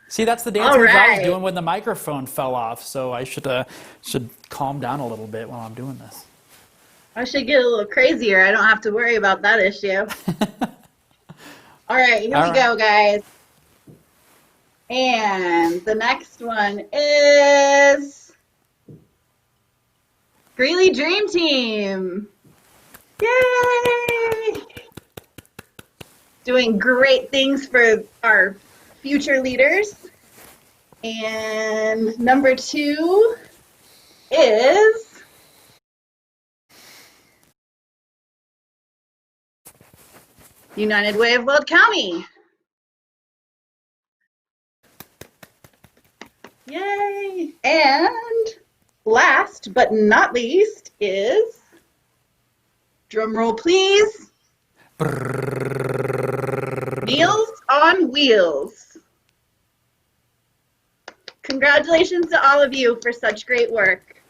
See, that's the dance moves I was doing when the microphone fell off, so I should calm down a little bit while I'm doing this. I should get a little crazier. I don't have to worry about that issue. All right, here we go, guys. And the next one is Greeley Dream Team. Yay! Doing great things for our future leaders. And number 2 is United Way of Weld County. Yay! And last but not least is, drum roll please, Meals on Wheels. Congratulations to all of you for such great work.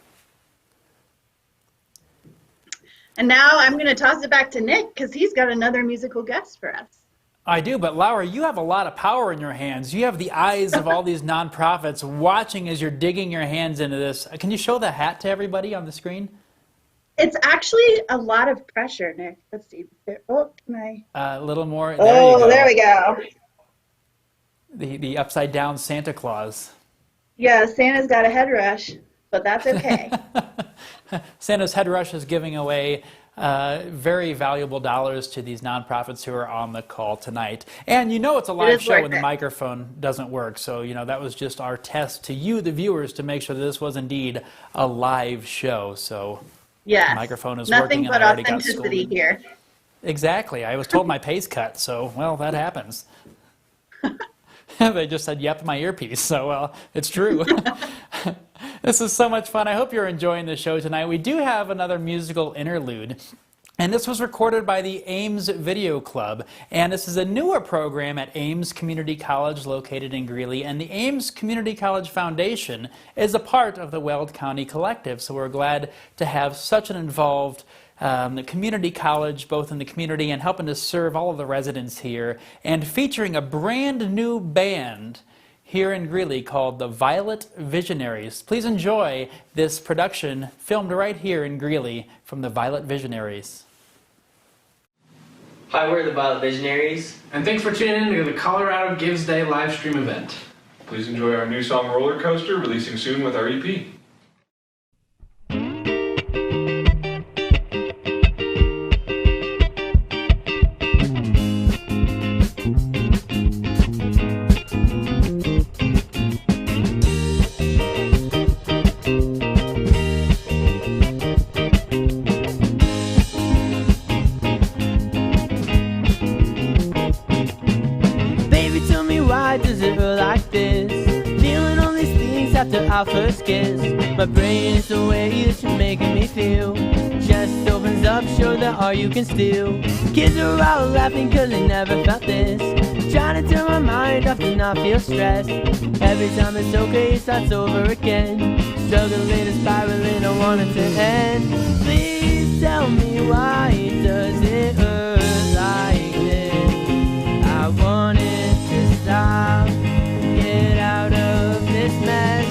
And now I'm going to toss it back to Nick because he's got another musical guest for us. I do, but Laura, you have a lot of power in your hands. You have the eyes of all these nonprofits watching as you're digging your hands into this. Can you show the hat to everybody on the screen? It's actually a lot of pressure, Nick. Let's see. Oh, my. A little more. There you go. There we go. The upside down Santa Claus. Yeah, Santa's got a head rush, but that's okay. Santa's head rush is giving away very valuable dollars to these nonprofits who are on the call tonight. And you know it's a live show when the microphone doesn't work. So, you know, that was just our test to you, the viewers, to make sure that this was indeed a live show. So yes, the microphone is nothing working. but authenticity here. Exactly. I was told my pay's cut, so, well, that happens. They just said, yep, my earpiece. So, well, it's true. This is so much fun. I hope you're enjoying the show tonight. We do have another musical interlude. And this was recorded by the Ames Video Club. And this is a newer program at Ames Community College located in Greeley. And the Ames Community College Foundation is a part of the Weld County Collective. So we're glad to have such an involved community college, both in the community and helping to serve all of the residents here, and featuring a brand new band here in Greeley called the Violet Visionaries. Please enjoy this production filmed right here in Greeley from the Violet Visionaries. Hi, we're the Violet Visionaries. And thanks for tuning in to the Colorado Gives Day live stream event. Please enjoy our new song Roller Coaster, releasing soon with our EP. Our first kiss, my brain is the way that you're making me feel. Chest opens up, show that all you can steal. Kids are all laughing cause they never felt this. Trying to turn my mind off and not feel stressed. Every time it's okay, it starts over again. Struggling and spiraling, I want it to end. Please tell me why does it hurt like this? I want it to stop. Get out of this mess.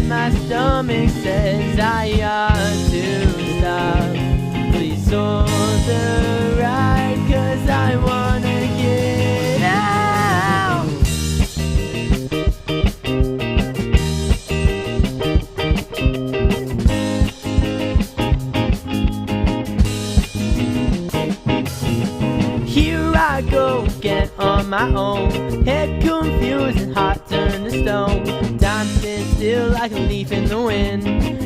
My stomach says I ought to stop. Please hold the ride, cause I wanna get out. Here I go again on my own. Head confused and heart turned to stone. Time stands still like a leaf in the wind.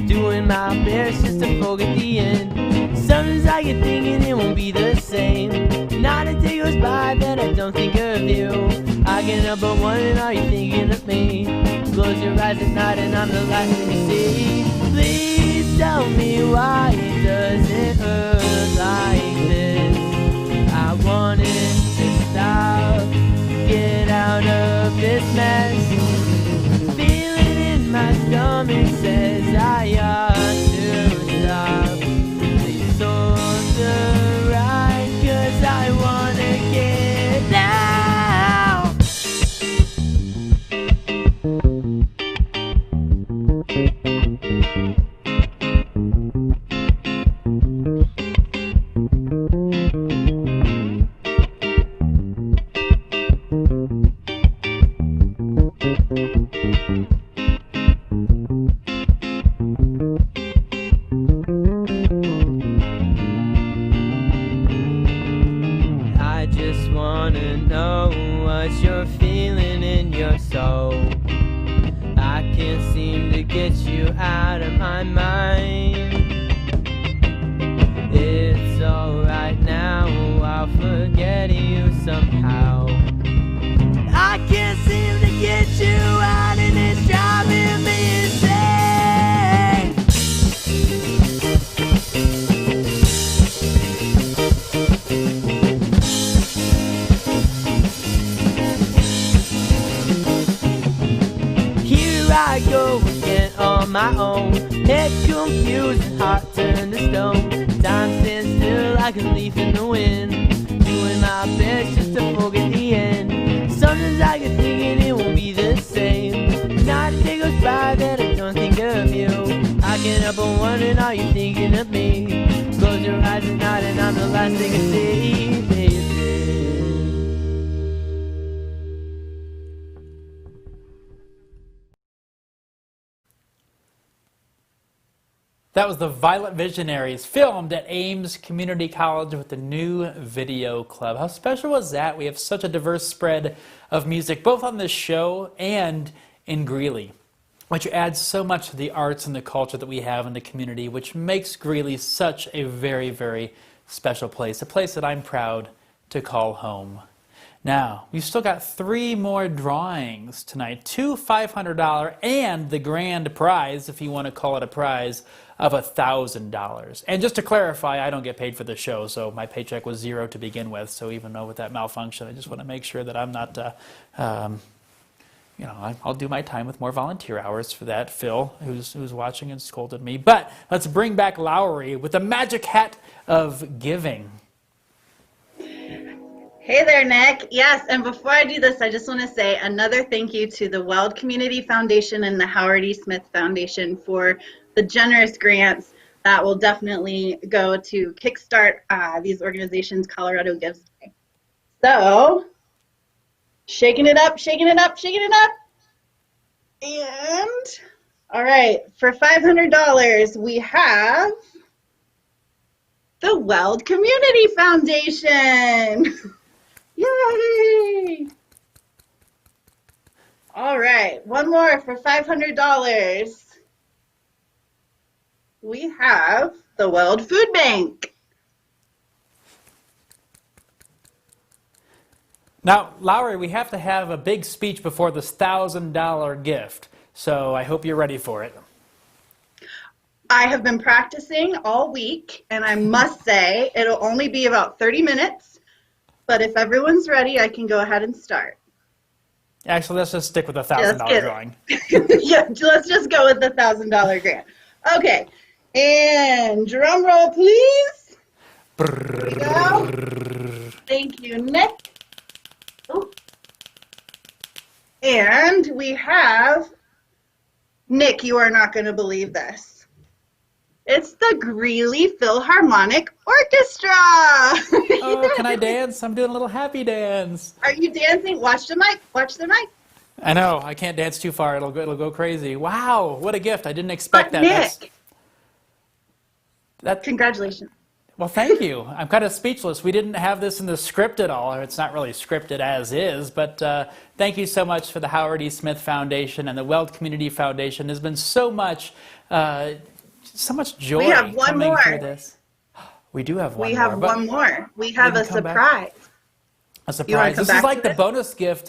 Doing my best just to forget the end. Sometimes I get thinking it won't be the same. Not a day goes by that I don't think of you. I can't help but wondering, are you thinking of me? Close your eyes at night and I'm the last thing you see. tell me why does it hurt like this? I want it to stop. Get out of this mess. Feeling in my stomach says I ought to stop. These souls are right, 'cause I wanna get down. I just wanna know what you're feeling in your soul. I can't seem to get you out of my mind. It's alright now, I'll forget you somehow. I can't seem to get you out and it's driving me insane. Here I go again on my own. Head confused and heart turned to stone. Time stands still like a leaf in the wind. Doing my best just to forget the end. Sometimes I get thinking it won't be the same. Not a day goes by that I don't think of you. I can't help but wondering, are you thinking of me? Close your eyes at night and I'm the last thing I see, baby. That was the Violent Visionaries, filmed at Ames Community College with the new video club. How special was that? We have such a diverse spread of music, both on this show and in Greeley, which adds so much to the arts and the culture that we have in the community, which makes Greeley such a very, very special place, a place that I'm proud to call home. Now, we've still got 3 more drawings tonight, 2 $500 and the grand prize, if you want to call it a prize, of $1,000. And just to clarify, I don't get paid for the show, so my paycheck was 0 to begin with. So even though with that malfunction, I just want to make sure that I'm not, I'll do my time with more volunteer hours for that. Phil, who's watching and scolded me. But let's bring back Lowry with the magic hat of giving. Hey there, Nick. Yes, and before I do this, I just want to say another thank you to the Weld Community Foundation and the Howard E. Smith Foundation for the generous grants that will definitely go to kickstart these organizations Colorado Gives Day. So, shaking it up, shaking it up, shaking it up. And, all right, for $500, we have the Weld Community Foundation. Yay! All right, one more for $500. We have the Weld Food Bank. Now, Lowry, we have to have a big speech before this $1,000 gift, so I hope you're ready for it. I have been practicing all week, and I must say it'll only be about 30 minutes, but if everyone's ready, I can go ahead and start. Actually, let's just stick with the $1,000 drawing. Yeah, let's just go with the $1,000 grant. Okay, and drum roll, please. Here we go. Thank you, Nick. Ooh. And we have, Nick, you are not going to believe this. It's the Greeley Philharmonic Orchestra. Oh, can I dance? I'm doing a little happy dance. Are you dancing? Watch the mic. Watch the mic. I know. I can't dance too far. It'll go crazy. Wow, what a gift. I didn't expect that. Nick. Congratulations. Well, thank you. I'm kind of speechless. We didn't have this in the script at all. It's not really scripted as is, but thank you so much for the Howard E. Smith Foundation and the Weld Community Foundation. There's been so much joy We have one coming more. through this. We do have one more. We have one more. We have a surprise. A surprise. You want to come This is back like to the it? bonus gift,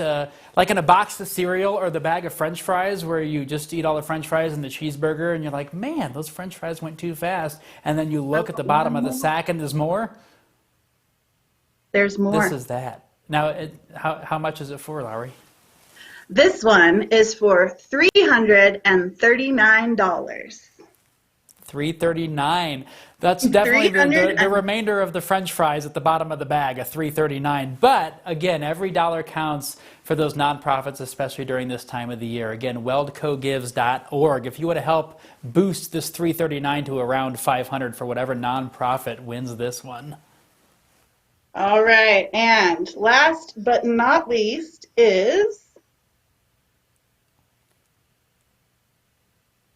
like in a box of cereal or the bag of French fries, where you just eat all the French fries and the cheeseburger, and you're like, man, those French fries went too fast. And then you look at the bottom of the sack and there's more. There's more. This is that. Now, how much is it for, Lowry? This one is for $339. $3.39. That's definitely the remainder of the French fries at the bottom of the bag, a $3.39. But again, every dollar counts for those nonprofits, especially during this time of the year. Again, weldcogives.org. If you want to help boost this $3.39 to around $500 for whatever nonprofit wins this one. All right, and last but not least is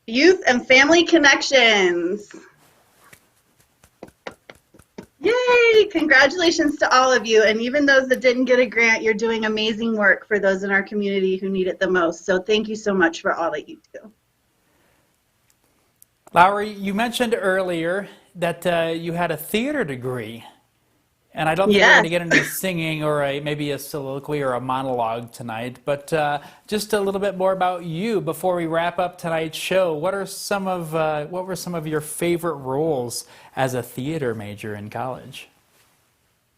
Youth and Family Connections. Yay! Congratulations to all of you. And even those that didn't get a grant, you're doing amazing work for those in our community who need it the most. So thank you so much for all that you do. Lowry, you mentioned earlier that you had a theater degree. And I don't think we're going to get into singing or maybe a soliloquy or a monologue tonight, but just a little bit more about you before we wrap up tonight's show. What were some of your favorite roles as a theater major in college?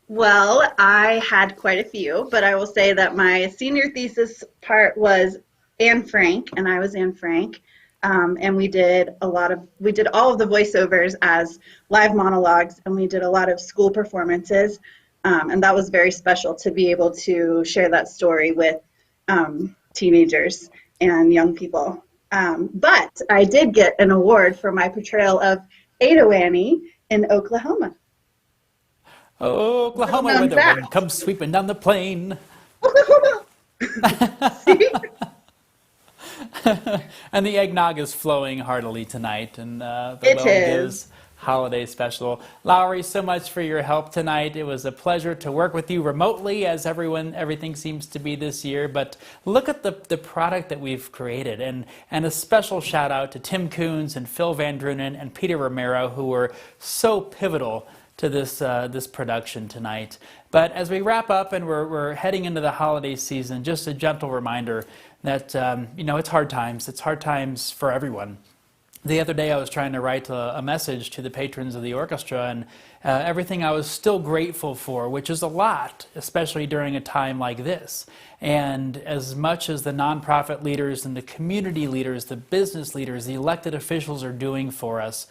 Well, I had quite a few, but I will say that my senior thesis part was Anne Frank, and I was Anne Frank. And we did all of the voiceovers as live monologues, and we did a lot of school performances, and that was very special to be able to share that story with teenagers and young people. But I did get an award for my portrayal of Ada Annie in Oklahoma. Oklahoma, where the wind comes sweeping down the plain. Oklahoma. And the eggnog is flowing heartily tonight, and the It Weld is. Gives holiday special. Lowry, so much for your help tonight. It was a pleasure to work with you remotely, as everything seems to be this year. But look at the product that we've created, and a special shout out to Tim Coons and Phil Van Drunen and Peter Romero, who were so pivotal to this production tonight. But as we wrap up and we're heading into the holiday season, just a gentle reminder that it's hard times. It's hard times for everyone. The other day I was trying to write a message to the patrons of the orchestra, and everything I was still grateful for, which is a lot, especially during a time like this. And as much as the nonprofit leaders and the community leaders, the business leaders, the elected officials are doing for us,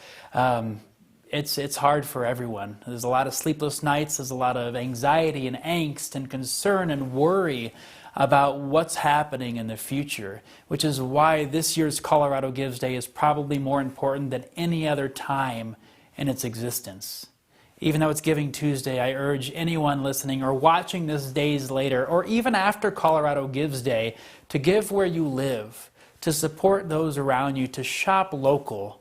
it's hard for everyone. There's a lot of sleepless nights. There's a lot of anxiety and angst and concern and worry about what's happening in the future, which is why this year's Colorado Gives Day is probably more important than any other time in its existence. Even though it's Giving Tuesday, I urge anyone listening or watching this days later, or even after Colorado Gives Day, to give where you live, to support those around you, to shop local,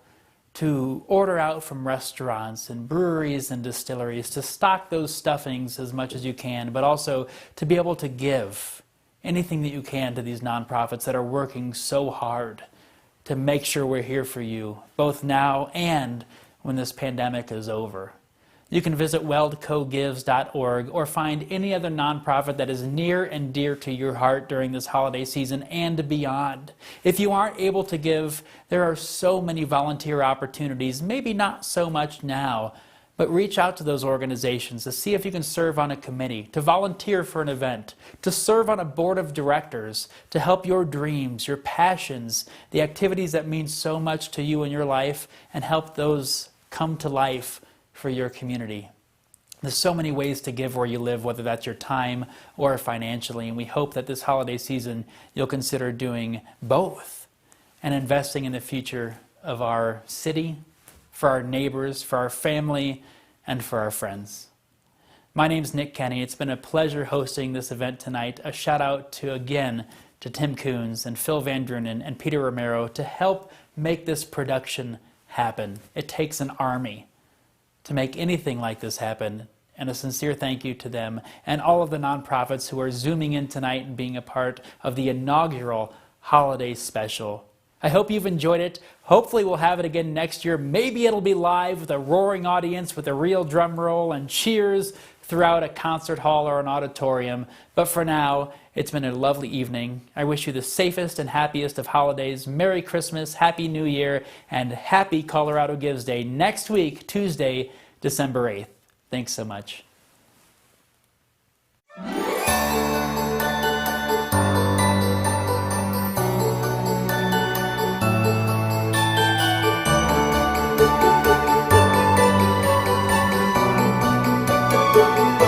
to order out from restaurants and breweries and distilleries, to stock those stuffings as much as you can, but also to be able to give anything that you can to these nonprofits that are working so hard to make sure we're here for you, both now and when this pandemic is over. You can visit weldcogives.org or find any other nonprofit that is near and dear to your heart during this holiday season and beyond. If you aren't able to give, there are so many volunteer opportunities, maybe not so much now, but reach out to those organizations to see if you can serve on a committee, to volunteer for an event, to serve on a board of directors, to help your dreams, your passions, the activities that mean so much to you in your life, and help those come to life for your community. There's so many ways to give where you live, whether that's your time or financially, and we hope that this holiday season you'll consider doing both and investing in the future of our city, for our neighbors, for our family, and for our friends. My name's Nick Kenny. It's been a pleasure hosting this event tonight. A shout out to Tim Coons and Phil Van Drunen and Peter Romero to help make this production happen. It takes an army to make anything like this happen, and a sincere thank you to them and all of the nonprofits who are zooming in tonight and being a part of the inaugural holiday special. I hope you've enjoyed it. Hopefully we'll have it again next year. Maybe it'll be live with a roaring audience with a real drum roll and cheers throughout a concert hall or an auditorium. But for now, it's been a lovely evening. I wish you the safest and happiest of holidays. Merry Christmas, Happy New Year, and Happy Colorado Gives Day next week, Tuesday, December 8th. Thanks so much. Thank you.